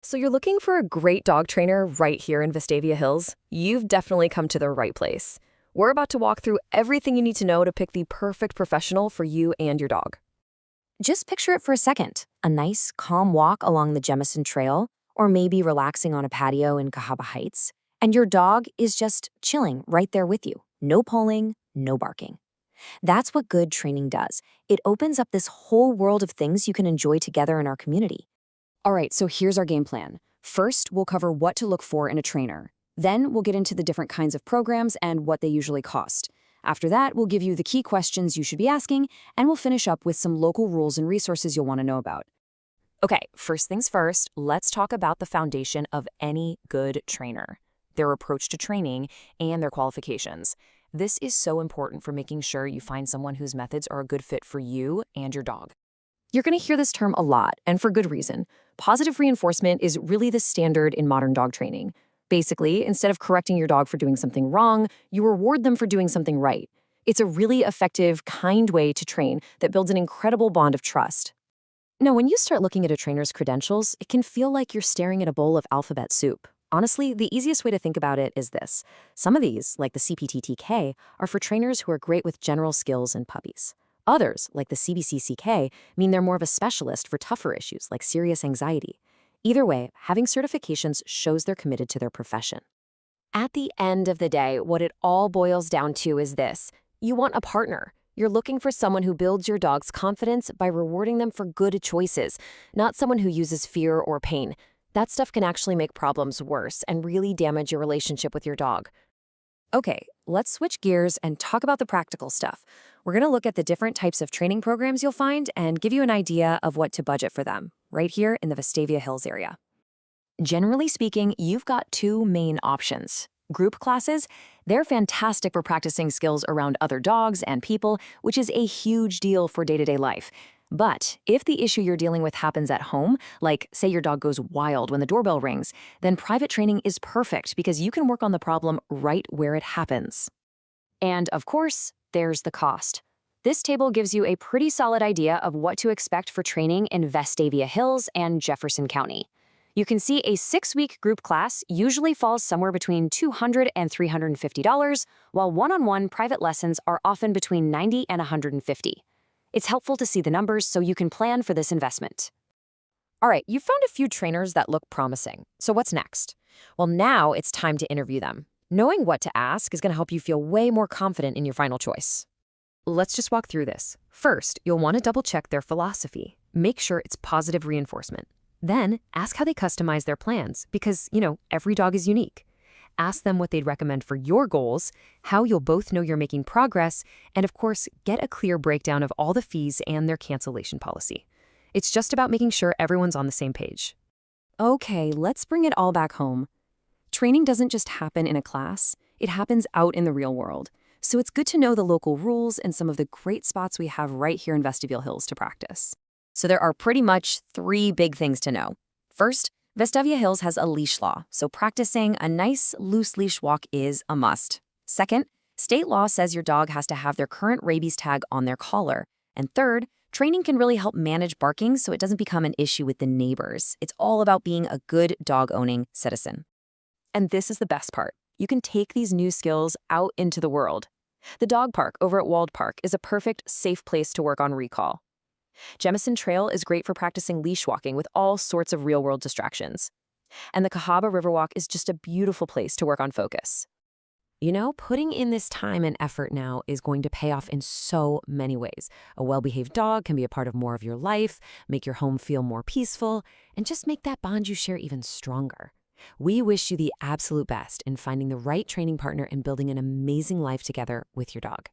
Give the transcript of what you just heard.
So you're looking for a great dog trainer right here in Vestavia Hills? You've definitely come to the right place. We're about to walk through everything you need to know to pick the perfect professional for you and your dog. Just picture it for a second. A nice, calm walk along the Jemison Trail, or maybe relaxing on a patio in Cahaba Heights, and your dog is just chilling right there with you. No pulling, no barking. That's what good training does. It opens up this whole world of things you can enjoy together in our community. All right, so here's our game plan. First, we'll cover what to look for in a trainer. Then, we'll get into the different kinds of programs and what they usually cost. After that, we'll give you the key questions you should be asking, and we'll finish up with some local rules and resources you'll want to know about. Okay, first things first, let's talk about the foundation of any good trainer, their approach to training, and their qualifications. This is so important for making sure you find someone whose methods are a good fit for you and your dog. You're going to hear this term a lot, and for good reason. Positive reinforcement is really the standard in modern dog training. Basically, instead of correcting your dog for doing something wrong, you reward them for doing something right. It's a really effective, kind way to train that builds an incredible bond of trust. Now, when you start looking at a trainer's credentials, it can feel like you're staring at a bowl of alphabet soup. Honestly, the easiest way to think about it is this. Some of these, like the CPTTK, are for trainers who are great with general skills and puppies. Others, like the CBCCK, mean they're more of a specialist for tougher issues like serious anxiety. Either way, having certifications shows they're committed to their profession. At the end of the day, what it all boils down to is this. You want a partner. You're looking for someone who builds your dog's confidence by rewarding them for good choices, not someone who uses fear or pain. That stuff can actually make problems worse and really damage your relationship with your dog. Okay, let's switch gears and talk about the practical stuff. We're going to look at the different types of training programs you'll find and give you an idea of what to budget for them, right here in the Vestavia Hills area. Generally speaking, you've got two main options. Group classes, they're fantastic for practicing skills around other dogs and people, which is a huge deal for day-to-day life. But if the issue you're dealing with happens at home, like say your dog goes wild when the doorbell rings, then private training is perfect because you can work on the problem right where it happens. And of course, there's the cost. This table gives you a pretty solid idea of what to expect for training in Vestavia Hills and Jefferson County. You can see a 6-week group class usually falls somewhere between $200 and $350, while one-on-one private lessons are often between $90 and $150. It's helpful to see the numbers so you can plan for this investment. All right, you found a few trainers that look promising. So what's next? Well, now it's time to interview them. Knowing what to ask is going to help you feel way more confident in your final choice. Let's just walk through this. First, you'll want to double-check their philosophy. Make sure it's positive reinforcement. Then, ask how they customize their plans because, every dog is unique. Ask them what they'd recommend for your goals, how you'll both know you're making progress, and of course, get a clear breakdown of all the fees and their cancellation policy. It's just about making sure everyone's on the same page. Okay, let's bring it all back home. Training doesn't just happen in a class, it happens out in the real world. So it's good to know the local rules and some of the great spots we have right here in Vestavia Hills to practice. So there are pretty much 3 big things to know. First, Vestavia Hills has a leash law, so practicing a nice, loose leash walk is a must. Second, state law says your dog has to have their current rabies tag on their collar. And third, training can really help manage barking so it doesn't become an issue with the neighbors. It's all about being a good dog-owning citizen. And this is the best part. You can take these new skills out into the world. The dog park over at Wald Park is a perfect, safe place to work on recall. Jemison Trail is great for practicing leash walking with all sorts of real-world distractions. And the Cahaba Riverwalk is just a beautiful place to work on focus. Putting in this time and effort now is going to pay off in so many ways. A well-behaved dog can be a part of more of your life, make your home feel more peaceful, and just make that bond you share even stronger. We wish you the absolute best in finding the right training partner and building an amazing life together with your dog.